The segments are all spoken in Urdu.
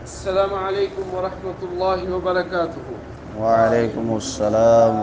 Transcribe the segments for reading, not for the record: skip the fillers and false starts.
السلام عليكم ورحمة الله وبركاته. وعليكم السلام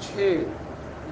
6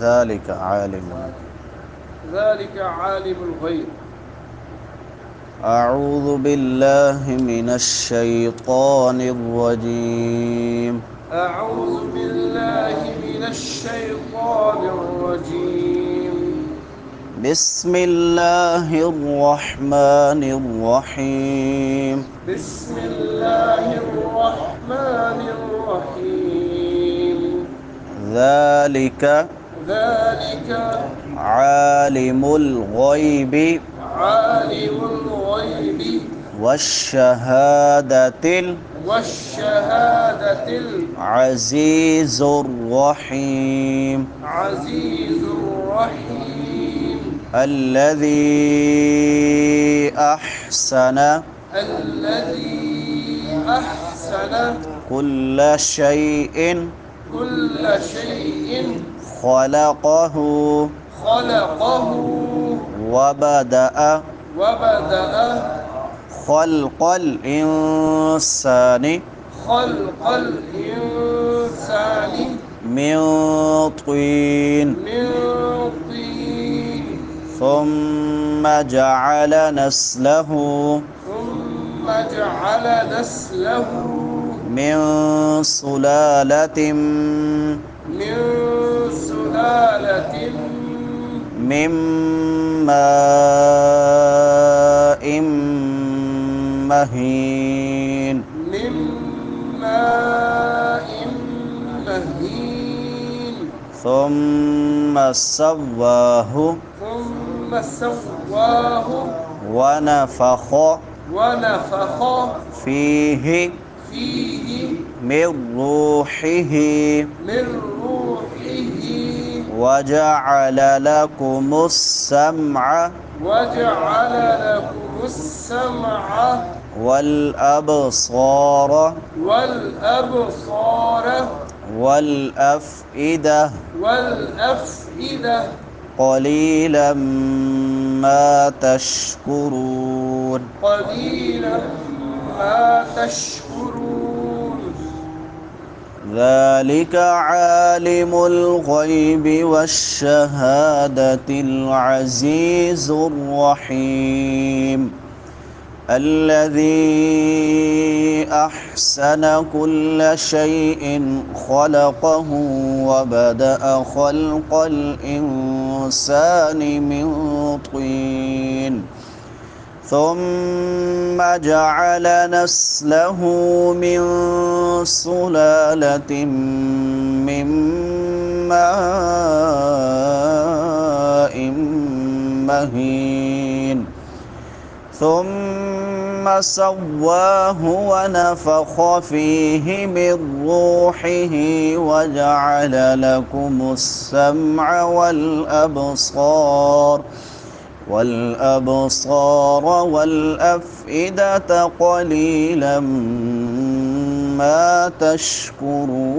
ذلك عالم. ذلك عالم الغيب. أعوذ بالله من الشيطان الرجيم. أعوذ بالله من الشيطان الرجيم. بسم الله الرحمن الرحيم. بسم الله الرحمن الرحيم. ذلك ذلك عالم الغيب عالم الغيب والشهادة والشهادة العزيز الرحيم. العزيز الرحيم. الذي أحسن الذي أحسن كل شيء كل شيء خلقه خلقه وبدأ وبدأ خلق الإنسان خلق الإنسان من طين من طين ثم جعل نسله ثم جعل نسله من سلالة من سلالة من ماء مهين من ماء مهين ثم سواه ثم سواه ونفخ فيه فيه من روحه من روحه وجعل لكم السمع وجعل لكم السمع والأبصار والأبصار والأفئدة والأفئدة قليلا ما تشكرون. قليلا ما تشكرون. ذلك عالم الغيب والشهادة العزيز الرحيم. الذي أحسن كل شيء خلقه وبدأ خلق الإنسان من طين ثم جعل نسله من سلالة من ماء مهين ثم سواه ونفخ فيه من روحه وجعل لكم السمع والأبصار والأفئدة قليلا ما تشكرون.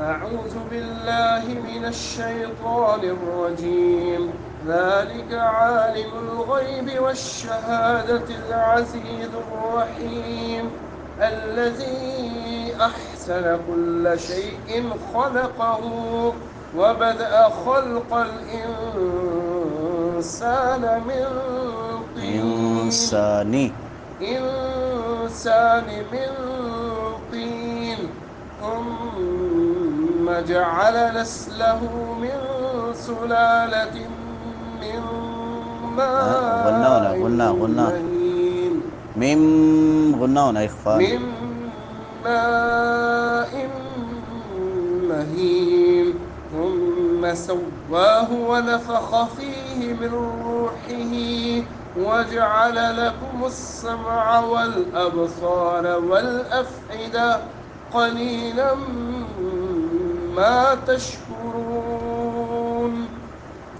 أعوذ بالله من الشيطان الرجيم. ذلك عالم الغيب والشهادة العزيز الرحيم. الذي أحسن كل شيء خلقه وبدأ خلق الإنسان من طين إنسان من طين ثم جعل نسله من سلالة من ماء مهين ميم غنى هنا إخفاء من ماء مهين ثم سواه ونفخ فيه من روحه وجعل لكم السمع والأبصار والأفئدة قليلا ما تشكرون.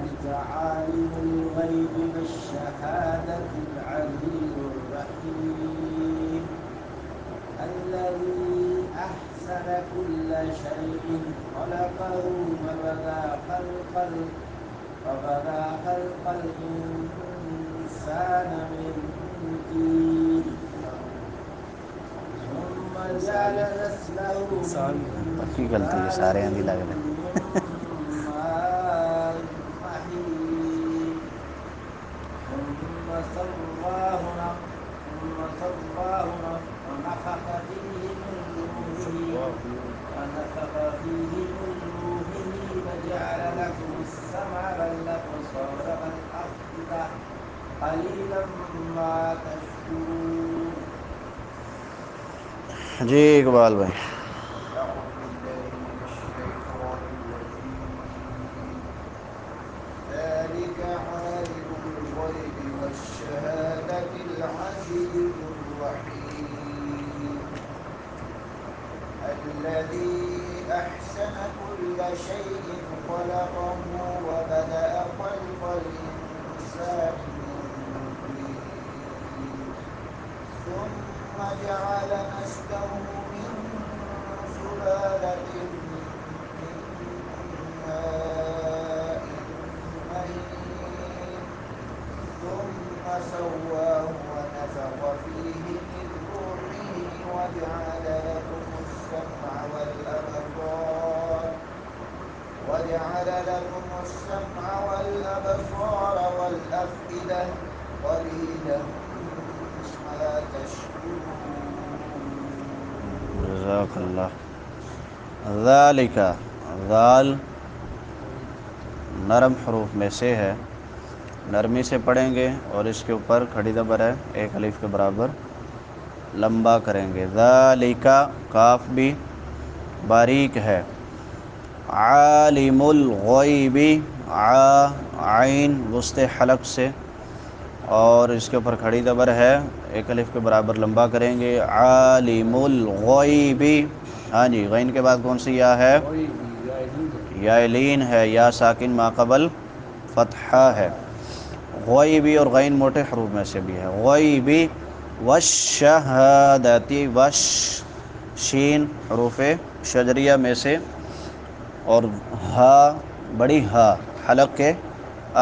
ذلك عالم الغيب والشهادة العليم الرحيم الذي أحسن كل شيء خلقه وبدأ خلق الإنسان من طين ثم جعل نسله پکی غلطی ہے سارے آندھی لگ رہے ثم سواه ونفخ فيه من روحه وجعل لكم السمع والأبصار والأفئدة قليلا ما تشكرون. جی اقبال بھائی. ذلك عالم الغيب والشهادة العزيز الرحيم الذي أحسن كل شيء خلقه وبدأ خلق الإنسان من طين ثم جعل نسله من سلالة من ماء مهين ثم سواه ونفخ فيه من روحه وجعل لكم السمع والأبصار والأفئدة قليلا ما تشكرون. جزاک اللہ. ذالک ذال نرم حروف میں سے ہے، نرمی سے پڑھیں گے اور اس کے اوپر کھڑی زبر ہے ایک الف کے برابر لمبا کریں گے. ذالک کاف بھی باریک ہے. عالم الغیب عین وسط حلق سے اور اس کے اوپر کھڑی زبر ہے ایک الف کے برابر لمبا کریں گے. عالم الغیب، ہاں جی غین کے بعد کون سی یا ہے؟ یا لین ہے، یا ساکن ما قبل فتحہ ہے. غیبی اور غین موٹے حروف میں سے بھی ہے. غیبی والشہادتی، وش شین حروف شجریہ میں سے اور ہا بڑی ہا حلق کے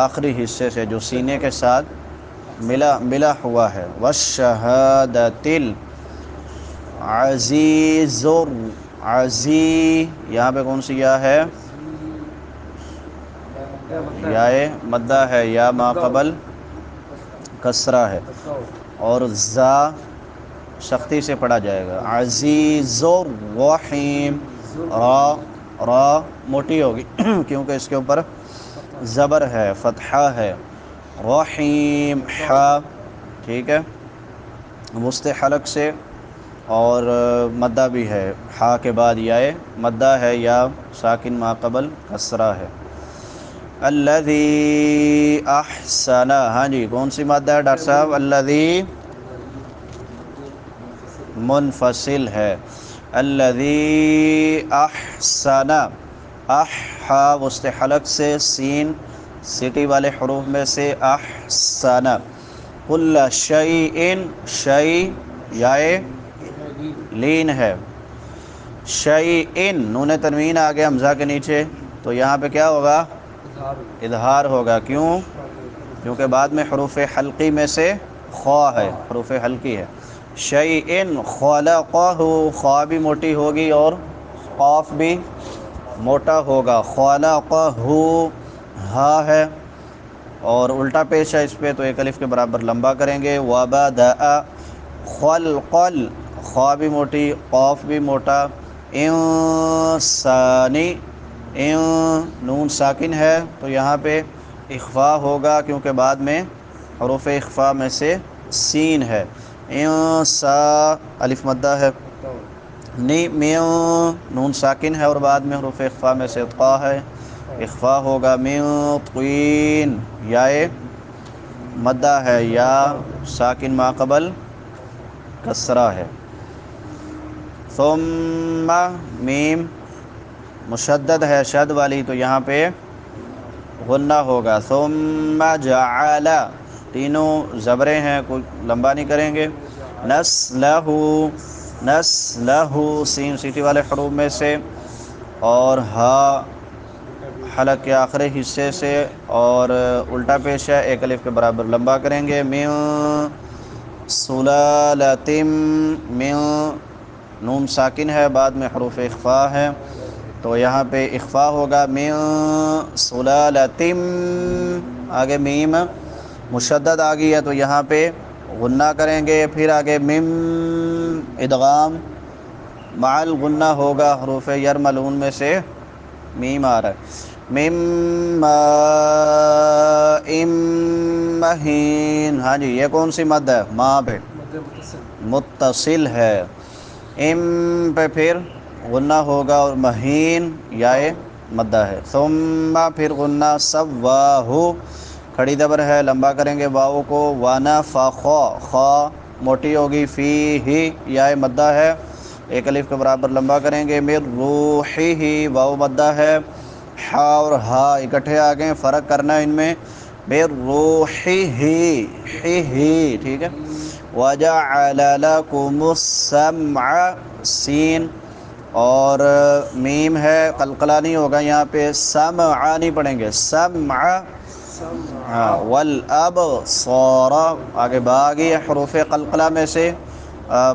آخری حصے سے جو سینے کے ساتھ ملا ہوا ہے. والشہادت العزیز عزی، یہاں پہ کون سی یا ہے؟ یا مدہ ہے، یا ما قبل کسرہ ہے اور زا سختی سے پڑھا جائے گا. عزیز الرحیم، را موٹی ہوگی کیونکہ اس کے اوپر زبر ہے، فتحہ ہے. رحیم حا ٹھیک ہے وسط حلق سے اور مدہ بھی ہے، حا کے بعد یائے مدہ ہے، یا ساکن ما قبل کسرہ ہے. الذی احسن، ہاں جی کون سی مادہ ہے ڈاکٹر صاحب؟ الذی منفصل ہے. الذی احسن، احا وسط حلق سے، سین سٹی والے حروف میں سے، احسن. کل شیء، شیء یائے لین ہے. شیء نون تنوین آ گیا حمزہ کے نیچے تو یہاں پہ کیا ہوگا؟ اظہار ہوگا. کیوں؟ کیونکہ بعد میں حروف حلقی میں سے خا ہے، حروف حلقی ہے. شیء خلقہ، خا بھی موٹی ہوگی اور قاف بھی موٹا ہوگا. خلقہ ہا ہے اور الٹا پیش ہے اس پہ تو ایک الف کے برابر لمبا کریں گے. وبدأ خلقل، خا بھی موٹی قاف بھی موٹا. انسانی، نون ساکن ہے تو یہاں پہ اخفا ہوگا کیونکہ بعد میں حروف اخفا میں سے سین ہے. انسا الف مدہ ہے. نون ساکن ہے اور بعد میں حروف اخفا میں سے طا ہے، اخفا ہوگا. من طین یائے مدہ ہے، یا ساکن ما قبل کسرہ ہے. ثم میم مشدد ہے شد والی تو یہاں پہ غنہ ہوگا. ثم جعل تینوں زبریں ہیں، کوئی لمبا نہیں کریں گے. نسلہ نسلہ سین سیٹی والے حروف میں سے، اور ہا حلق کے آخری حصے سے، اور الٹا پیش ہے، ایک الف کے برابر لمبا کریں گے. من سلالۃ من، نون ساکن ہے، بعد میں حروف اخفا ہے تو یہاں پہ اخفا ہوگا. من سلالۃ، آگے میم مشدد آ گئی ہے تو یہاں پہ غنہ کریں گے. پھر آگے مم ادغام مع الغنہ ہوگا، حروف یرملون میں سے میم آ رہا ہے. مم ماء مہین، ہاں جی یہ کون سی مد ہے؟ ماں پہ متصل ہے. ام پہ پھر غنہ ہوگا، اور مہین یائے مدہ ہے. ثم پھر غنہ. سواہ کھڑی زبر ہے، لمبا کریں گے واؤ کو. ونفخ خا موٹی ہوگی. فیہ یائے مدہ ہے، ایک الف کے برابر لمبا کریں گے. من روحہ واؤ مدہ ہے. ہا اور ہا اکٹھے آ گئے، فرق کرنا ہے ان میں. من روحہ ہی، ٹھیک ہے. وجعل لکم السمع سین اور میم ہے، قلقلہ نہیں ہوگا یہاں پہ. سمع نہیں پڑھیں گے، سمع. ہاں والابصار آگے باغی حروف قلقلہ میں سے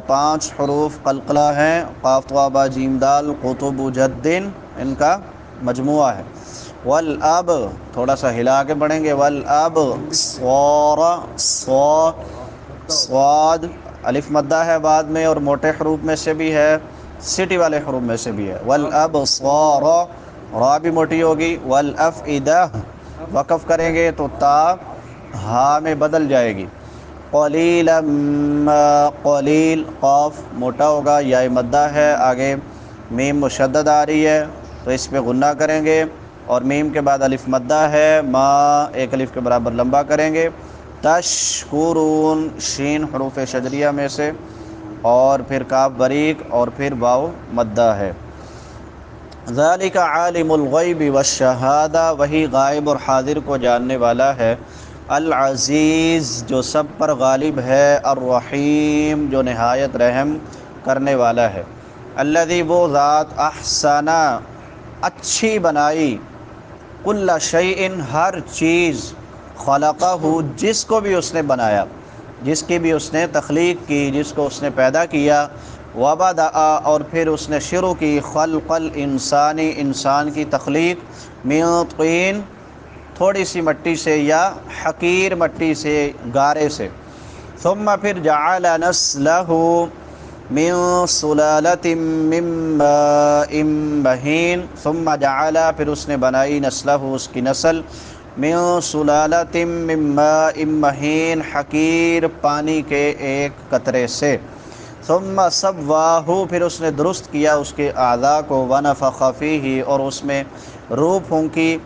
5 حروف قلقلہ ہیں. قاف طا با جیم دال قطب جد ان کا مجموعہ ہے. والاب تھوڑا سا ہلا کے پڑھیں گے. والاب صاد الف مدہ ہے بعد میں، اور موٹے حروف میں سے بھی ہے، سٹی والے حروف میں سے بھی ہے. والابصار را بھی موٹی ہوگی. والافئدہ وقف کریں گے تو تا ہا میں بدل جائے گی. قلیلا ما، قلیل قاف موٹا ہوگا، یا مدہ ہے. آگے میم مشدد آ رہی ہے تو اس پہ غنہ کریں گے، اور میم کے بعد الف مدہ ہے. ما ایک الف کے برابر لمبا کریں گے. تشکرون شین حروف شجریہ میں سے، اور پھر کاف بریک، اور پھر واو مدہ ہے. ذالک عالم الغیب والشہادہ، وہی غائب اور حاضر کو جاننے والا ہے. العزیز جو سب پر غالب ہے. الرحیم جو نہایت رحم کرنے والا ہے. الذی وہ ذات احسن اچھی بنائی، کل شیء ہر چیز، خلقہ جس کو بھی اس نے بنایا، جس کی بھی اس نے تخلیق کی، جس کو اس نے پیدا کیا. وبدأ اور پھر اس نے شروع کی. خلق الانسانی انسان کی تخلیق. من طین تھوڑی سی مٹی سے، یا حقیر مٹی سے، گارے سے. ثم پھر جعل نسلہ من سلالۃ من ماء مہین. ثم جعل پھر اس نے بنائی نسلہ اس کی نسل. من سلالۃ من ماء مہین حقیر پانی کے ایک قطرے سے. ثم سواہ پھر اس نے درست کیا اس کے اعضاء کو. ونفخ فیہ اور اس میں روح پھونکی.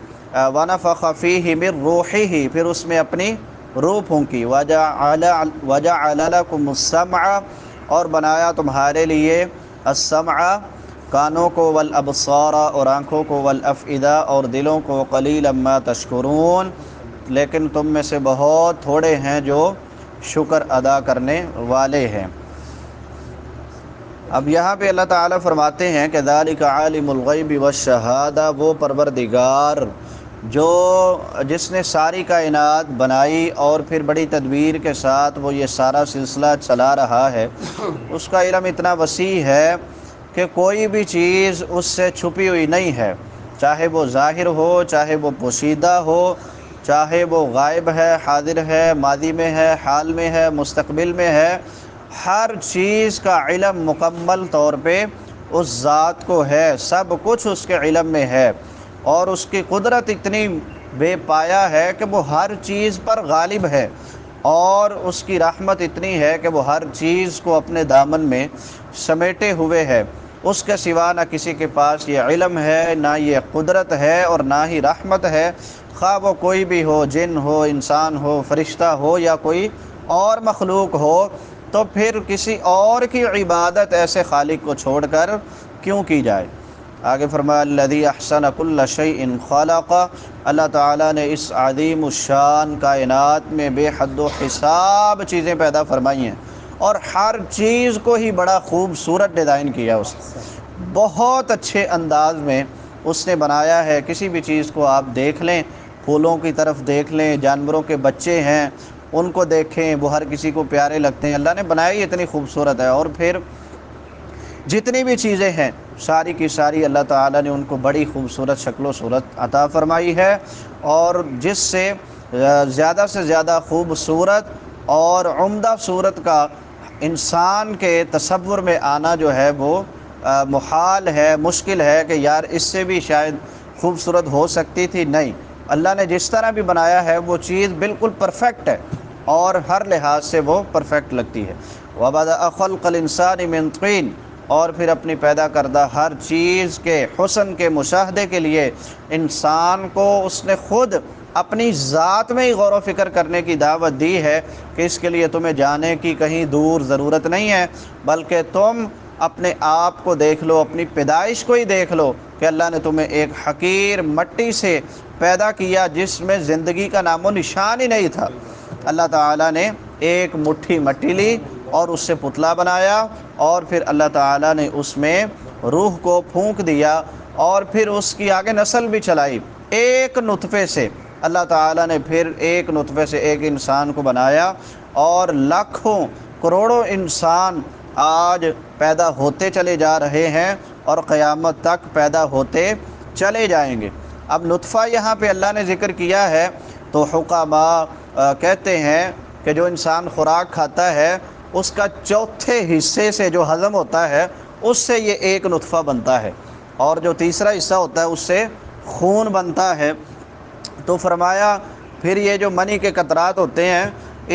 ونفخ فیہ من روحہ پھر اس میں اپنی روح پھونکی. وجعل لکم السمع اور بنایا تمہارے لیے السمع کانوں کو. والابصار اور آنکھوں کو. والافئدہ اور دلوں کو. قلیلا ما تشکرون لیکن تم میں سے بہت تھوڑے ہیں جو شکر ادا کرنے والے ہیں. اب یہاں پہ اللہ تعالیٰ فرماتے ہیں کہ ذالک عالم الغیب والشہادہ، وہ پروردگار جس نے ساری کائنات بنائی اور پھر بڑی تدبیر کے ساتھ وہ یہ سارا سلسلہ چلا رہا ہے، اس کا علم اتنا وسیع ہے کہ کوئی بھی چیز اس سے چھپی ہوئی نہیں ہے، چاہے وہ ظاہر ہو، چاہے وہ پوشیدہ ہو، چاہے وہ غائب ہے، حاضر ہے، ماضی میں ہے، حال میں ہے، مستقبل میں ہے. ہر چیز کا علم مکمل طور پہ اس ذات کو ہے، سب کچھ اس کے علم میں ہے، اور اس کی قدرت اتنی بے پایا ہے کہ وہ ہر چیز پر غالب ہے، اور اس کی رحمت اتنی ہے کہ وہ ہر چیز کو اپنے دامن میں سمیٹے ہوئے ہے. اس کے سوا نہ کسی کے پاس یہ علم ہے، نہ یہ قدرت ہے، اور نہ ہی رحمت ہے، خواہ وہ کوئی بھی ہو، جن ہو، انسان ہو، فرشتہ ہو، یا کوئی اور مخلوق ہو. تو پھر کسی اور کی عبادت ایسے خالق کو چھوڑ کر کیوں کی جائے؟ آگے فرمایا الذی احسن کل شیء خلق، اللہ تعالیٰ نے اس عظیم الشان کائنات میں بے حد و حساب چیزیں پیدا فرمائی ہیں، اور ہر چیز کو ہی بڑا خوبصورت ڈیزائن کیا اس نے، بہت اچھے انداز میں اس نے بنایا ہے۔ کسی بھی چیز کو آپ دیکھ لیں، پھولوں کی طرف دیکھ لیں، جانوروں کے بچے ہیں ان کو دیکھیں، وہ ہر کسی کو پیارے لگتے ہیں، اللہ نے بنائی اتنی خوبصورت ہے۔ اور پھر جتنی بھی چیزیں ہیں ساری کی ساری اللہ تعالیٰ نے ان کو بڑی خوبصورت شکل و صورت عطا فرمائی ہے، اور جس سے زیادہ سے زیادہ خوبصورت اور عمدہ صورت کا انسان کے تصور میں آنا جو ہے وہ محال ہے، مشکل ہے کہ یار اس سے بھی شاید خوبصورت ہو سکتی تھی۔ نہیں، اللہ نے جس طرح بھی بنایا ہے وہ چیز بالکل پرفیکٹ ہے، اور ہر لحاظ سے وہ پرفیکٹ لگتی ہے۔ وَبَدَأَ خَلْقَ الْإِنسَانِ مِنْ طِينٍ، اور پھر اپنی پیدا کردہ ہر چیز کے حسن کے مشاہدے کے لیے انسان کو اس نے خود اپنی ذات میں ہی غور و فکر کرنے کی دعوت دی ہے کہ اس کے لیے تمہیں جانے کی کہیں دور ضرورت نہیں ہے، بلکہ تم اپنے آپ کو دیکھ لو، اپنی پیدائش کو ہی دیکھ لو کہ اللہ نے تمہیں ایک حقیر مٹی سے پیدا کیا جس میں زندگی کا نام و نشان ہی نہیں تھا۔ اللہ تعالیٰ نے ایک مٹھی مٹی لی اور اس سے پتلا بنایا، اور پھر اللہ تعالیٰ نے اس میں روح کو پھونک دیا، اور پھر اس کی آگے نسل بھی چلائی۔ ایک نطفے سے اللہ تعالیٰ نے پھر ایک نطفے سے ایک انسان کو بنایا، اور لاکھوں کروڑوں انسان آج پیدا ہوتے چلے جا رہے ہیں اور قیامت تک پیدا ہوتے چلے جائیں گے۔ اب نطفہ یہاں پہ اللہ نے ذکر کیا ہے تو حکماء کہتے ہیں کہ جو انسان خوراک کھاتا ہے اس کا چوتھے حصے سے جو ہضم ہوتا ہے اس سے یہ ایک نطفہ بنتا ہے، اور جو تیسرا حصہ ہوتا ہے اس سے خون بنتا ہے۔ تو فرمایا پھر یہ جو منی کے قطرات ہوتے ہیں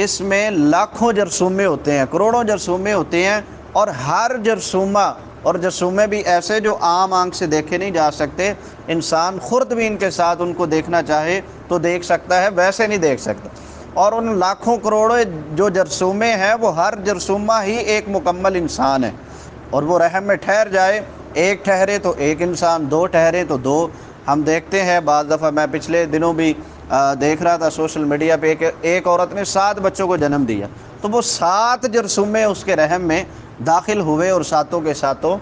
اس میں لاکھوں جرثومے ہوتے ہیں، کروڑوں جرثومے ہوتے ہیں، اور ہر جرثومہ، اور جرثومے بھی ایسے جو عام آنکھ سے دیکھے نہیں جا سکتے، انسان خوردبین کے ساتھ ان کو دیکھنا چاہے تو دیکھ سکتا ہے، ویسے نہیں دیکھ سکتا۔ اور ان لاکھوں کروڑوں جو جرثومے ہیں وہ ہر جرثومہ ہی ایک مکمل انسان ہے، اور وہ رحم میں ٹھہر جائے، ایک ٹھہرے تو ایک انسان، دو ٹھہرے تو دو۔ ہم دیکھتے ہیں بعض دفعہ، میں پچھلے دنوں بھی دیکھ رہا تھا سوشل میڈیا پہ کہ ایک عورت نے 7 بچوں کو جنم دیا، تو وہ 7 جرثومے اس کے رحم میں داخل ہوئے اور ساتوں کے ساتوں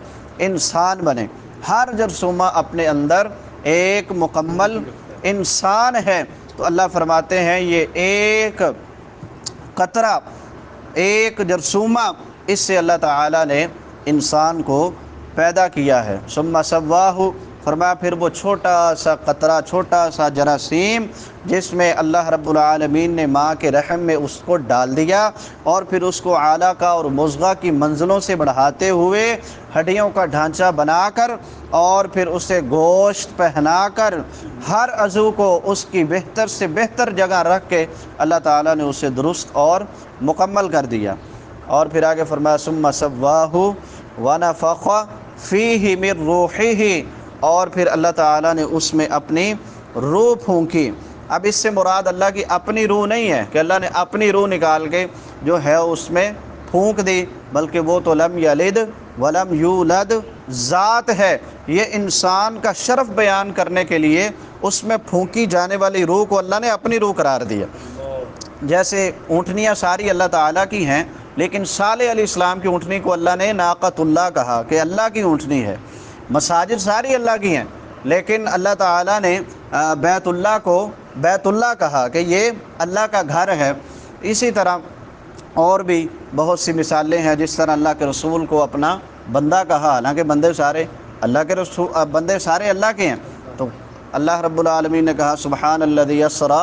انسان بنے۔ ہر جرثومہ اپنے اندر ایک مکمل انسان ہے۔ تو اللہ فرماتے ہیں یہ ایک قطرہ، ایک جرثومہ، اس سے اللہ تعالیٰ نے انسان کو پیدا کیا ہے۔ ثم سواہ، فرمایا پھر وہ چھوٹا سا قطرہ، چھوٹا سا جراثیم جس میں اللہ رب العالمین نے ماں کے رحم میں اس کو ڈال دیا، اور پھر اس کو علقہ اور مضغہ کی منزلوں سے بڑھاتے ہوئے ہڈیوں کا ڈھانچہ بنا کر، اور پھر اسے گوشت پہنا کر، ہر عضو کو اس کی بہتر سے بہتر جگہ رکھ کے اللہ تعالیٰ نے اسے درست اور مکمل کر دیا۔ اور پھر آگے فرمایا ثم سواہ ونفخ فیہ من روحہ، اور پھر اللہ تعالیٰ نے اس میں اپنی روح پھونکی۔ اب اس سے مراد اللہ کی اپنی روح نہیں ہے کہ اللہ نے اپنی روح نکال کے جو ہے اس میں پھونک دی، بلکہ وہ تو لم یلد ولم یولد ذات ہے۔ یہ انسان کا شرف بیان کرنے کے لیے اس میں پھونکی جانے والی روح کو اللہ نے اپنی روح قرار دیا۔ جیسے اونٹنیاں ساری اللہ تعالیٰ کی ہیں، لیکن صالح علیہ السلام کی اونٹنی کو اللہ نے ناقۃ اللہ کہا کہ اللہ کی اونٹنی ہے۔ مساجد ساری اللہ کی ہیں، لیکن اللہ تعالیٰ نے بیت اللہ کو بیت اللہ کہا کہ یہ اللہ کا گھر ہے۔ اسی طرح اور بھی بہت سی مثالیں ہیں، جس طرح اللہ کے رسول کو اپنا بندہ کہا، حالانکہ بندے سارے اللہ کے بندے سارے اللہ کے ہیں۔ تو اللہ رب العالمین نے کہا سبحان الذی اسری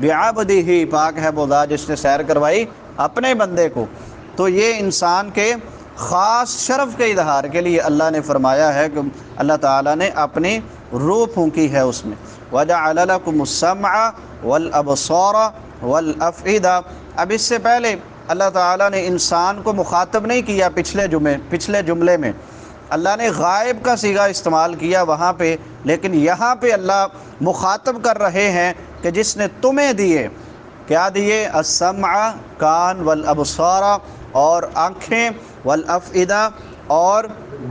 بعبدہ، پاک ہے وہ ذات جس نے سیر کروائی اپنے بندے کو۔ تو یہ انسان کے خاص شرف کے اظہار کے لیے اللہ نے فرمایا ہے کہ اللہ تعالیٰ نے اپنی روح پھونکی ہے اس میں۔ وَجَعَلَ لَكُمُ السَّمْعَ وَالْأَبْصَارَ وَالْأَفْئِدَةَ، اب اس سے پہلے اللہ تعالیٰ نے انسان کو مخاطب نہیں کیا پچھلے جملے میں، اللہ نے غائب کا صیغہ استعمال کیا وہاں پہ، لیکن یہاں پہ اللہ مخاطب کر رہے ہیں کہ جس نے تمہیں دیے، کیا دیے؟ السمع، کان، والابصار، اور آنکھیں، والافئدہ، اور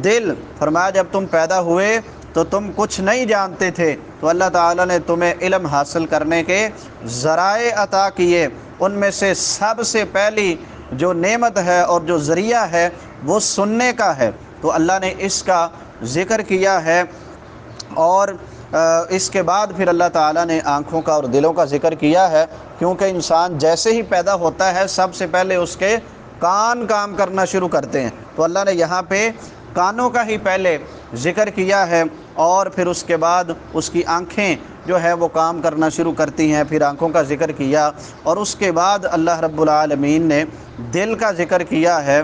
دل۔ فرمایا جب تم پیدا ہوئے تو تم کچھ نہیں جانتے تھے، تو اللہ تعالیٰ نے تمہیں علم حاصل کرنے کے ذرائع عطا کیے۔ ان میں سے سب سے پہلی جو نعمت ہے اور جو ذریعہ ہے وہ سننے کا ہے، تو اللہ نے اس کا ذکر کیا ہے۔ اور اس کے بعد پھر اللہ تعالیٰ نے آنکھوں کا اور دلوں کا ذکر کیا ہے، کیونکہ انسان جیسے ہی پیدا ہوتا ہے سب سے پہلے اس کے کان کام کرنا شروع کرتے ہیں، تو اللہ نے یہاں پہ کانوں کا ہی پہلے ذکر کیا ہے، اور پھر اس کے بعد اس کی آنکھیں جو ہے وہ کام کرنا شروع کرتی ہیں، پھر آنکھوں کا ذکر کیا، اور اس کے بعد اللہ رب العالمین نے دل کا ذکر کیا ہے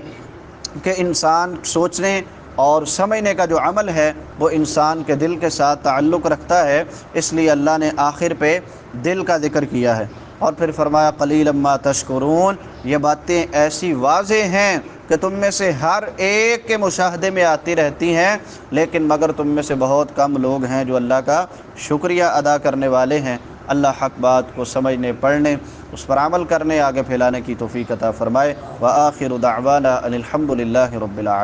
کہ انسان سوچنے اور سمجھنے کا جو عمل ہے وہ انسان کے دل کے ساتھ تعلق رکھتا ہے، اس لیے اللہ نے آخر پہ دل کا ذکر کیا ہے۔ اور پھر فرمایا قلیلا ما تشکرون، یہ باتیں ایسی واضح ہیں کہ تم میں سے ہر ایک کے مشاہدے میں آتی رہتی ہیں، لیکن مگر تم میں سے بہت کم لوگ ہیں جو اللہ کا شکریہ ادا کرنے والے ہیں۔ اللہ حق بات کو سمجھنے، پڑھنے، اس پر عمل کرنے، آگے پھیلانے کی توفیق عطا فرمائے۔ وآخر دعوانا ان الحمد للہ رب العالمین۔